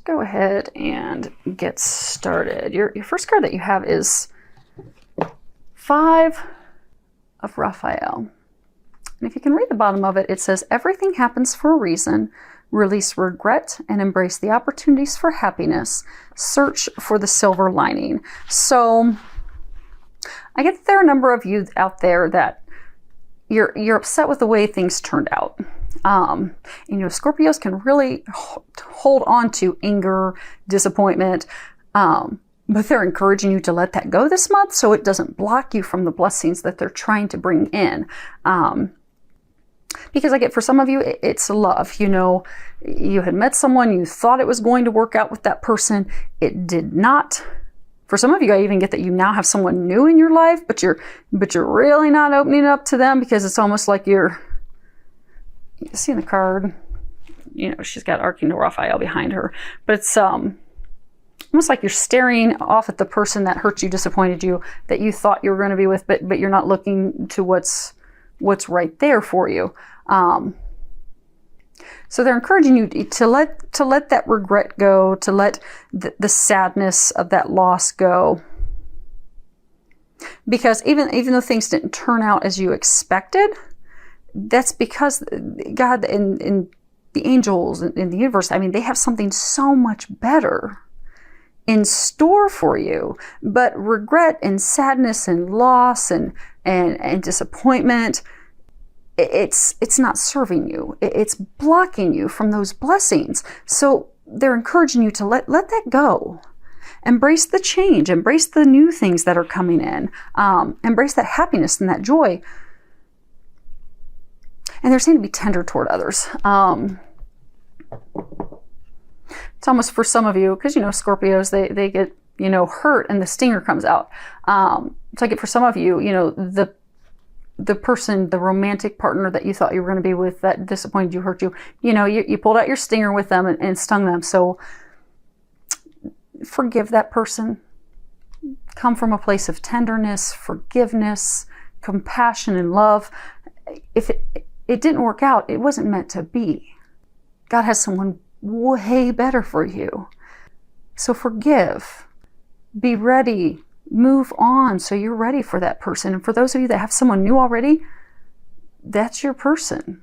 go ahead and get started. Your first card that you have is 5 of Raphael. And if you can read the bottom of it, it says, everything happens for a reason. Release regret and embrace the opportunities for happiness. Search for the silver lining. So I get that there are a number of you out there that you're upset with the way things turned out. Scorpios can really hold on to anger, disappointment, but they're encouraging you to let that go this month so it doesn't block you from the blessings that they're trying to bring in. Because I get for some of you, it's love. You had met someone, you thought it was going to work out with that person. It did not. For some of you, I even get that you now have someone new in your life, but you're really not opening up to them because it's almost like you see in the card, she's got Archangel Raphael behind her, but it's almost like you're staring off at the person that hurt you, disappointed you, that you thought you were going to be with, but you're not looking to what's right there for you. So they're encouraging you to let that regret go, to let the sadness of that loss go. Because even though things didn't turn out as you expected, that's because God and the angels in the universe, they have something so much better in store for you. But regret and sadness and loss and disappointment, it's not serving you. It's blocking you from those blessings. So they're encouraging you to let that go. Embrace the change. Embrace the new things that are coming in. Embrace that happiness and that joy. And they're saying to be tender toward others. It's almost for some of you, because Scorpios, they get hurt and the stinger comes out. So I get for some of you, the person, the romantic partner that you thought you were going to be with that disappointed you, hurt you, you pulled out your stinger with them and stung them. So forgive that person. Come from a place of tenderness, forgiveness, compassion, and love. If it didn't work out, it wasn't meant to be. God has someone way better for you. So forgive. Be ready. Move on so you're ready for that person. And for those of you that have someone new already, that's your person.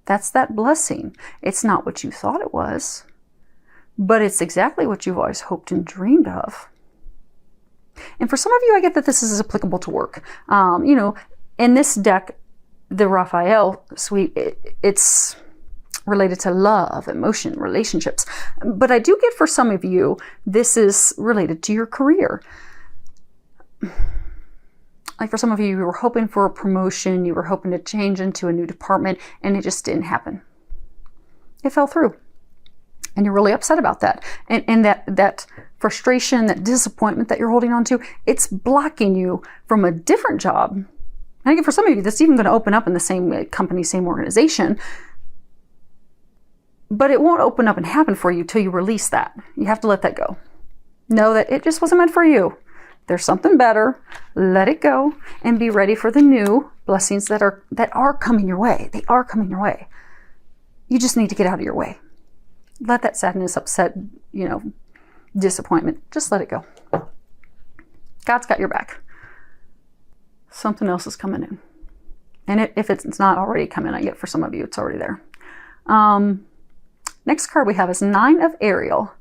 That's that blessing. It's not what you thought it was, but it's exactly what you've always hoped and dreamed of. And for some of you, I get that this is applicable to work. In this deck, the Raphael suite, it's related to love, emotion, relationships. But I do get for some of you, this is related to your career. Like for some of you, you were hoping for a promotion, you were hoping to change into a new department, and it just didn't happen. It fell through. And you're really upset about that. And that frustration, that disappointment that you're holding on to, it's blocking you from a different job. And again, for some of you, that's even going to open up in the same company, same organization. But it won't open up and happen for you till you release that. You have to let that go. Know that it just wasn't meant for you. There's something better. Let it go and be ready for the new blessings that are coming your way. They are coming your way. You just need to get out of your way. Let that sadness, upset, disappointment, just let it go. God's got your back. Something else is coming in. And if it's not already coming, I get for some of you, it's already there. Next card we have is 9 of Ariel.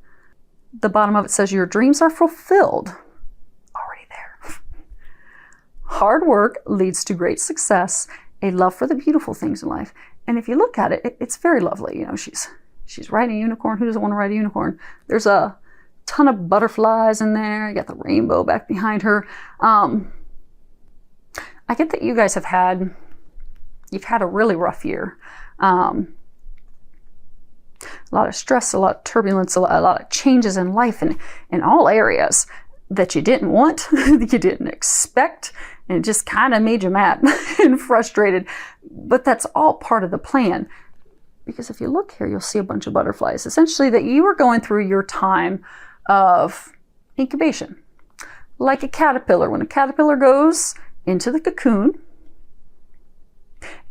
The bottom of it says, your dreams are fulfilled. Already there. Hard work leads to great success, a love for the beautiful things in life. And if you look at it, it's very lovely. She's riding a unicorn. Who doesn't want to ride a unicorn? There's a ton of butterflies in there. You got the rainbow back behind her. I get that you guys you've had a really rough year. A lot of stress, a lot of turbulence, a lot of changes in life in all areas that you didn't want, that you didn't expect, and it just kind of made you mad and frustrated. But that's all part of the plan. Because if you look here, you'll see a bunch of butterflies. Essentially, that you were going through your time of incubation. Like a caterpillar. When a caterpillar goes into the cocoon,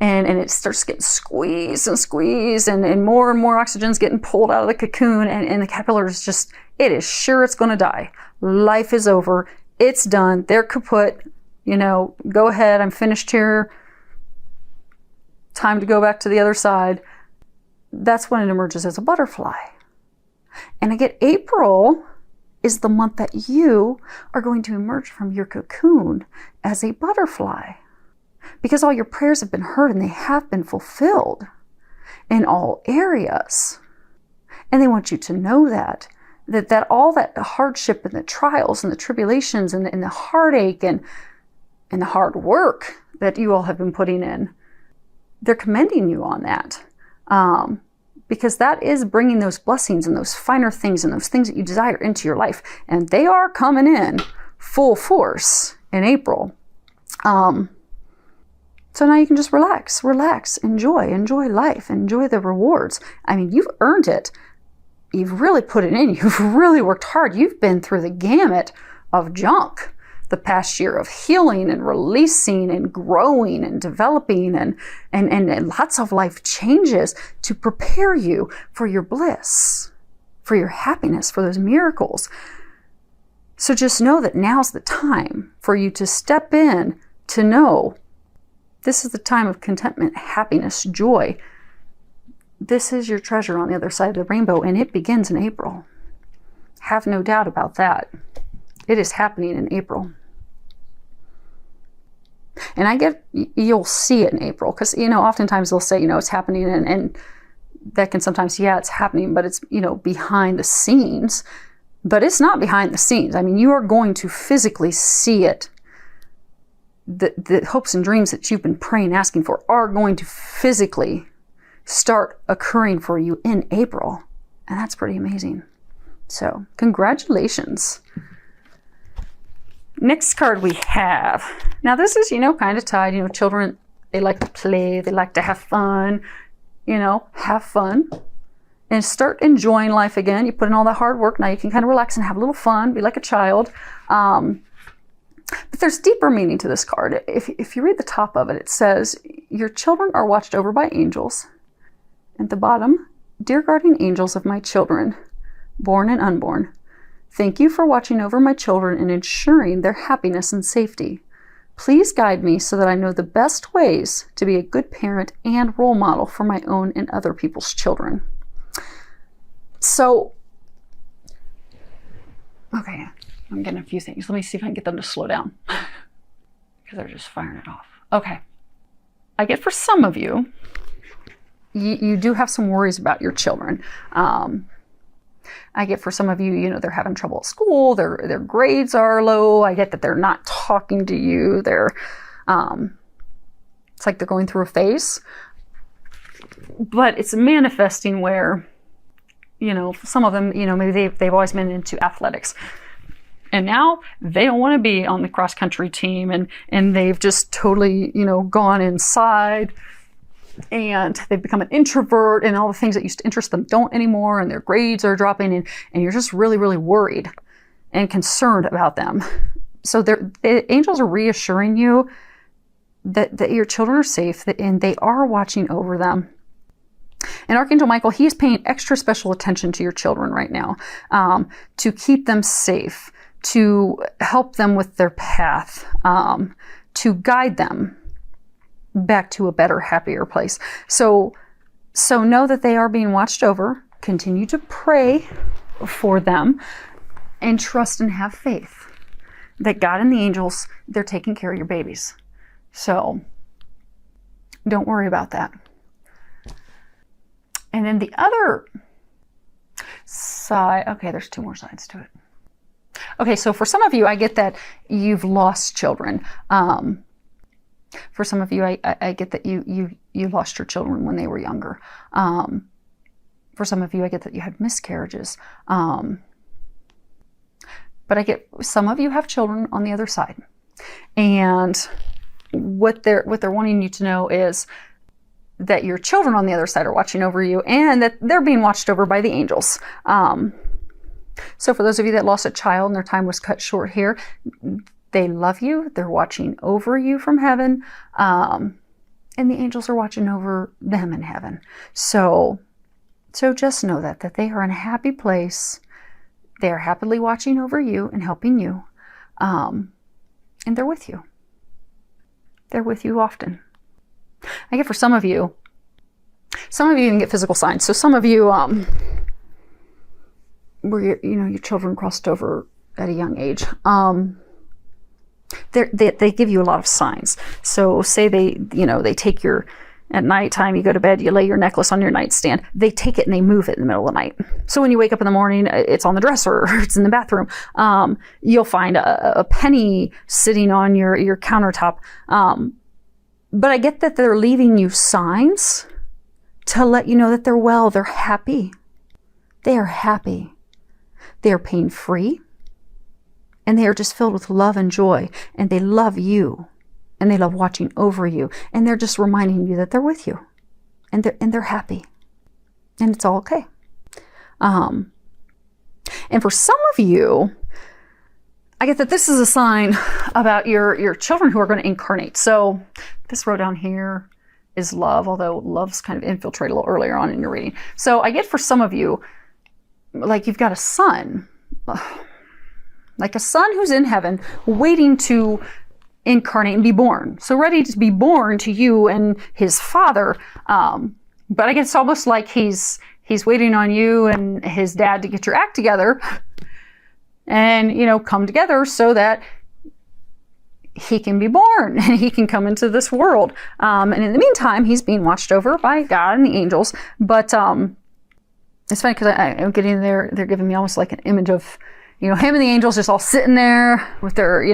And it starts getting squeezed and squeezed, and more oxygen's getting pulled out of the cocoon, and the caterpillar is just, it is sure it's going to die. Life is over. It's done. They're kaput. Go ahead. I'm finished here. Time to go back to the other side. That's when it emerges as a butterfly. And I get April is the month that you are going to emerge from your cocoon as a butterfly. Because all your prayers have been heard and they have been fulfilled in all areas. And they want you to know that all that hardship and the trials and the tribulations and the heartache and the hard work that you all have been putting in, they're commending you on that. Because that is bringing those blessings and those finer things and those things that you desire into your life. And they are coming in full force in April. So now you can just relax, enjoy life, enjoy the rewards. I mean, you've earned it. You've really put it in. You've really worked hard. You've been through the gamut of junk the past year of healing and releasing and growing and developing and lots of life changes to prepare you for your bliss, for your happiness, for those miracles. So just know that now's the time for you to step in to know this is the time of contentment, happiness, joy. This is your treasure on the other side of the rainbow, and it begins in April. Have no doubt about that. It is happening in April. And I get, you'll see it in April, because, oftentimes they'll say, it's happening, and that can sometimes, it's happening, but it's, behind the scenes. But it's not behind the scenes. I mean, you are going to physically see it. The hopes and dreams that you've been praying, asking for, are going to physically start occurring for you in April. And that's pretty amazing. So, congratulations. Next card we have. Now, this is, kind of tied. Children, they like to play. They like to have fun. Have fun. And start enjoying life again. You put in all that hard work. Now you can kind of relax and have a little fun. Be like a child. But there's deeper meaning to this card. If you read the top of it, it says, your children are watched over by angels. At the bottom, dear guardian angels of my children, born and unborn, thank you for watching over my children and ensuring their happiness and safety. Please guide me so that I know the best ways to be a good parent and role model for my own and other people's children. So, okay. I'm getting a few things. Let me see if I can get them to slow down, because they're just firing it off. Okay. I get for some of you, you do have some worries about your children. I get for some of you, they're having trouble at school. Their grades are low. I get that they're not talking to you. It's like they're going through a phase. But it's manifesting where, some of them, maybe they've always been into athletics. And now they don't want to be on the cross-country team, and they've just totally, gone inside, and they've become an introvert, and all the things that used to interest them don't anymore, and their grades are dropping, and you're just really, really worried and concerned about them. So the angels are reassuring you that your children are safe, and they are watching over them. And Archangel Michael, he's paying extra special attention to your children right now, to keep them safe, to help them with their path, to guide them back to a better, happier place. So know that they are being watched over. Continue to pray for them and trust and have faith that God and the angels, they're taking care of your babies. So don't worry about that. And then the other side, okay, there's two more sides to it. Okay, so for some of you, I get that you've lost children. For some of you, I get that you lost your children when they were younger. For some of you, I get that you had miscarriages. But I get some of you have children on the other side. And what they're wanting you to know is that your children on the other side are watching over you, and that they're being watched over by the angels. So for those of you that lost a child and their time was cut short here, they love you. They're watching over you from heaven. and the angels are watching over them in heaven. So just know that they are in a happy place. They are happily watching over you and helping you. And they're with you. They're with you often. I get for some of you even get physical signs. So some of you, where your children crossed over at a young age, they give you a lot of signs. So say they take at nighttime, you go to bed, you lay your necklace on your nightstand. They take it and they move it in the middle of the night. So when you wake up in the morning, it's on the dresser, or it's in the bathroom. You'll find a penny sitting on your countertop. But I get that they're leaving you signs to let you know that they're well, they're happy. They are happy. They are pain-free. And they are just filled with love and joy. And they love you. And they love watching over you. And they're just reminding you that they're with you. And they're happy. And it's all okay. And for some of you, I get that this is a sign about your children who are going to incarnate. So this row down here is love, although love's kind of infiltrated a little earlier on in your reading. So I get for some of you, like you've got a son, like a son who's in heaven waiting to incarnate and be born. So ready to be born to you and his father. But I guess it's almost like he's waiting on you and his dad to get your act together and, come together so that he can be born and he can come into this world. And in the meantime, he's being watched over by God and the angels. But it's funny because I'm getting there. They're giving me almost like an image of, him and the angels just all sitting there with their,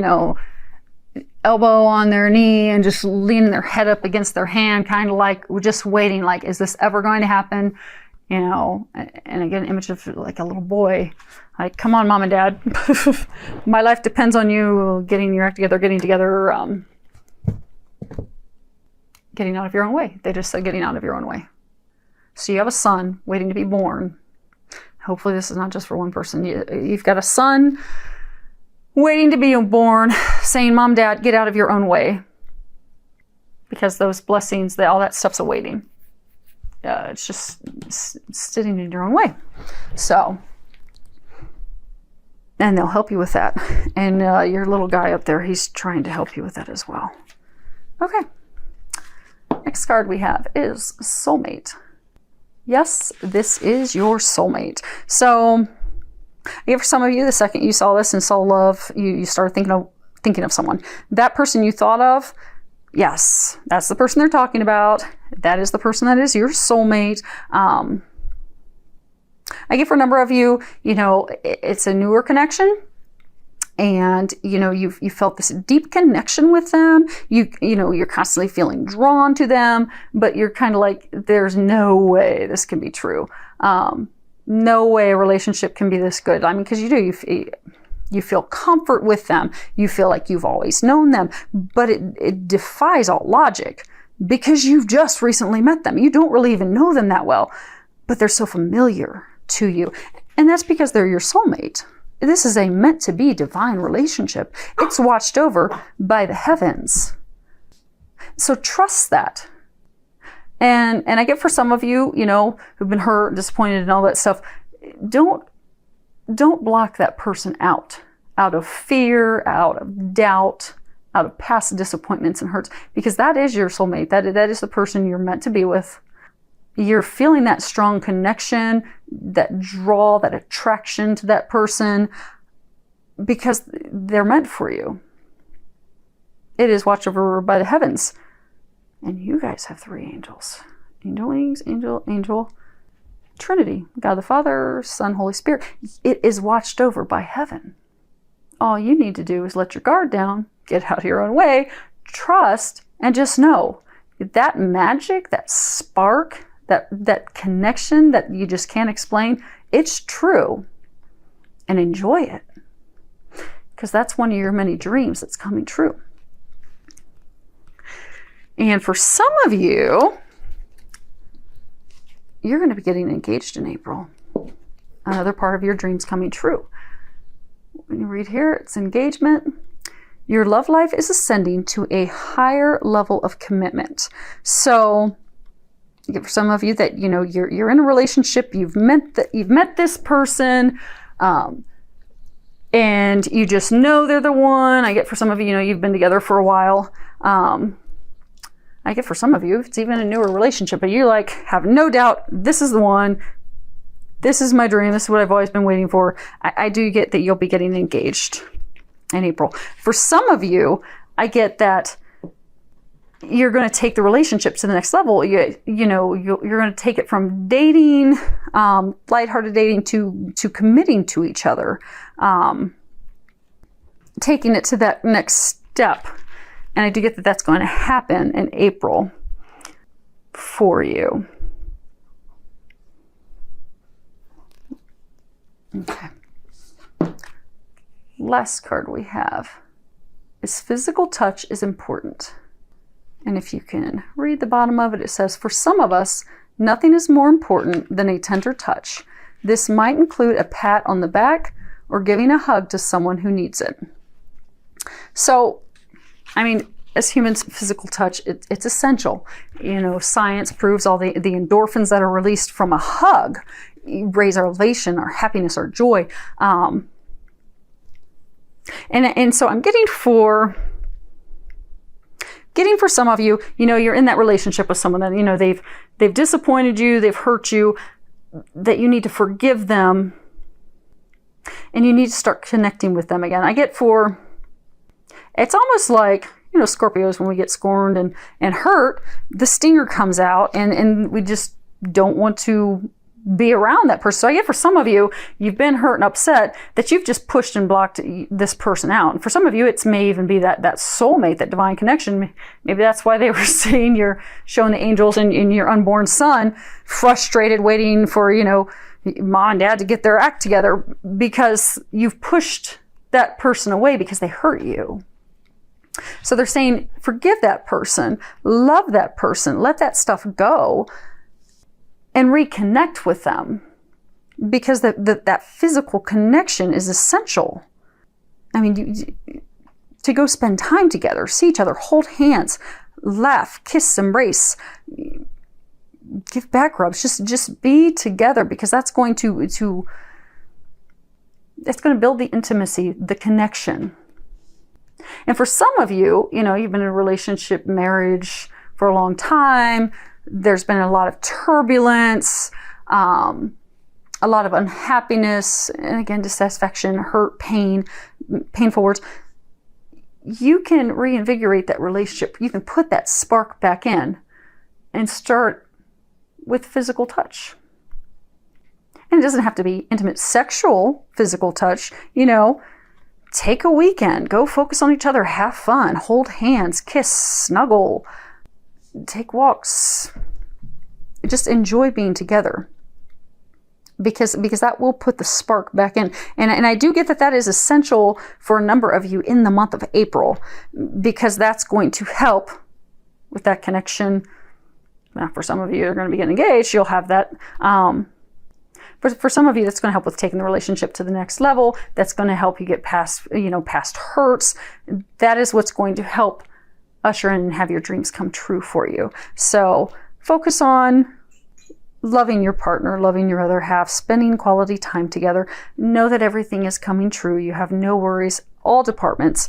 elbow on their knee and just leaning their head up against their hand, kind of like just waiting, like, is this ever going to happen? And I get an image of like a little boy, like, come on, mom and dad, my life depends on you getting your act together, getting out of your own way. They just said getting out of your own way. So you have a son waiting to be born. Hopefully this is not just for one person. You've got a son waiting to be born, saying, Mom, Dad, get out of your own way. Because those blessings, all that stuff's awaiting. It's just sitting in your own way. So, and they'll help you with that. And your little guy up there, he's trying to help you with that as well. Okay. Next card we have is Soulmate. Yes, this is your soulmate. So, for some of you, the second you saw this and saw love, you started thinking of someone. That person you thought of, yes, that's the person they're talking about. That is the person that is your soulmate. I get for a number of you, it's a newer connection. And, you felt this deep connection with them. You're constantly feeling drawn to them, but you're kind of like, there's no way this can be true. No way a relationship can be this good. I mean, because you feel comfort with them. You feel like you've always known them, but it defies all logic because you've just recently met them. You don't really even know them that well, but they're so familiar to you. And that's because they're your soulmate. This is a meant to be divine relationship. It's watched over by the heavens. So trust that. And I get for some of you, who've been hurt, disappointed and all that stuff, don't block that person out of fear, out of doubt, out of past disappointments and hurts, because that is your soulmate. That is the person you're meant to be with. You're feeling that strong connection, that draw, that attraction to that person because they're meant for you. It is watched over by the heavens. And you guys have 3 angels. Angel wings, angel, Trinity. God the Father, Son, Holy Spirit. It is watched over by heaven. All you need to do is let your guard down, get out of your own way, trust, and just know that magic, that spark, that connection that you just can't explain, it's true. And enjoy it. Because that's one of your many dreams that's coming true. And for some of you, you're going to be getting engaged in April. Another part of your dreams coming true. When you read here, it's engagement. Your love life is ascending to a higher level of commitment. So for some of you that, you're in a relationship, you've met this person, and you just know they're the one. I get for some of you, you've been together for a while. I get for some of you, it's even a newer relationship, but you have no doubt this is the one. This is my dream. This is what I've always been waiting for. I do get that you'll be getting engaged in April. For some of you, I get that you're going to take the relationship to the next level. You're going to take it from dating, lighthearted dating, to committing to each other, taking it to that next step. And I do get that that's going to happen in April for you. Okay. Last card we have is physical touch is important. And if you can read the bottom of it, it says, for some of us, nothing is more important than a tender touch. This might include a pat on the back or giving a hug to someone who needs it. So, as humans, physical touch, it's essential. Science proves all the endorphins that are released from a hug raise our elation, our happiness, our joy. And so I'm getting for some of you, you're in that relationship with someone that, they've disappointed you, they've hurt you, that you need to forgive them, and you need to start connecting with them again. I get for, it's almost like, Scorpios, when we get scorned and hurt, the stinger comes out and we just don't want to be around that person. So I get for some of you, you've been hurt and upset that you've just pushed and blocked this person out. And for some of you, it may even be that soulmate, that divine connection. Maybe that's why they were saying you're showing the angels in your unborn son, frustrated, waiting for, mom and dad to get their act together, because you've pushed that person away because they hurt you. So they're saying, forgive that person, love that person, let that stuff go, and reconnect with them, because that physical connection is essential. To go spend time together, see each other, hold hands, laugh, kiss, embrace, give back rubs, just be together, because that's going to build the intimacy, the connection. And for some of you, you've been in a relationship, marriage for a long time. There's been a lot of turbulence, a lot of unhappiness, and again, dissatisfaction, hurt, pain, painful words. You can reinvigorate that relationship. You can put that spark back in and start with physical touch. And it doesn't have to be intimate sexual physical touch. Take a weekend, go focus on each other, have fun, hold hands, kiss, snuggle, take walks, just enjoy being together, because that will put the spark back in. And I do get that is essential for a number of you in the month of April, because that's going to help with that connection. Now, for some of you, you're going to be getting engaged, you'll have that. For some of you, that's going to help with taking the relationship to the next level. That's going to help you get past hurts. That is what's going to help usher in and have your dreams come true for you. So focus on loving your partner, loving your other half, spending quality time together. Know that everything is coming true. You have no worries, all departments.